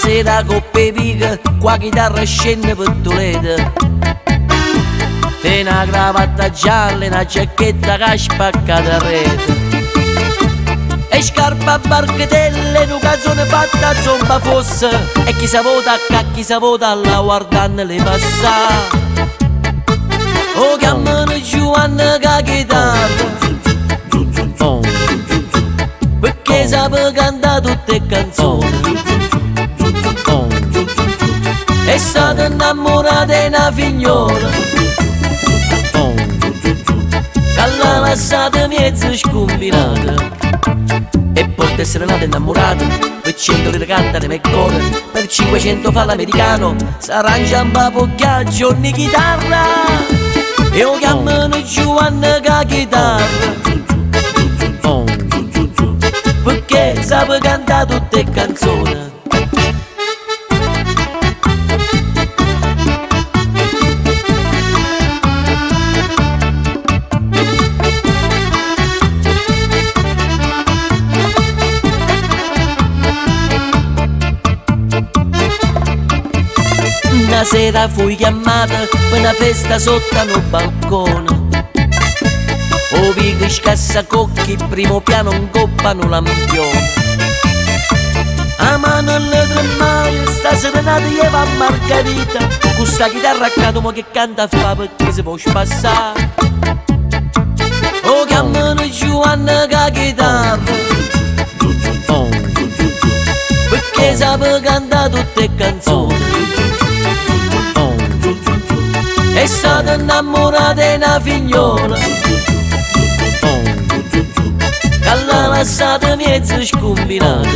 sera coppe pica, qua chitarra scende per Toledo. Te una cravatta gialla e una giacchetta che ha spaccato a rete. E scarpa a barchetelle, un calzone fatta a zomba fosse. E chi sa vota a chi sa vota alla guardando le passà. O chiamano Giovanna che chitarra, perché sape cantare tutte le canzoni. È stata innamorata di una figliola che l'ha lasciata mezzo scombinata. E poi essere nata innamorata per 100 lire cantare me cuore, per 500 fa l'americano, s'arrangia un papocchia giorni chitarra. E lo chiamano Giovanna che chitarra, perché sape cantare tutte le canzoni. Una sera fui chiamata per una festa sotto al balcone. O vi che scassacocchi, primo piano un coppano lampione. A mano alle tremaie, sta serenata gli va Margherita. Con sta chitarra accanto mo che canta fa perché si può spassare. O chiamano Giovanna che chitarra, perché sape cantare tutte le canzoni. È stata innamorata di una figliola che l'ha lasciata mezzo scombinata.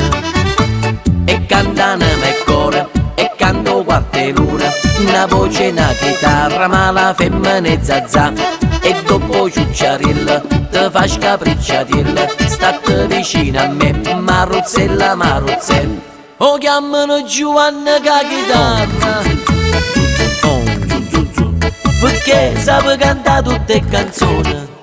E cantano me cuore e canto quarte l'ora, una voce e una chitarra ma la femmina è zazà. E dopo ciucciarilla te fa scapricciatilla, state vicino a me Maruzzella, Maruzzella. O chiamano Giovanna che chitarra, perché sape cantare tutte le canzoni.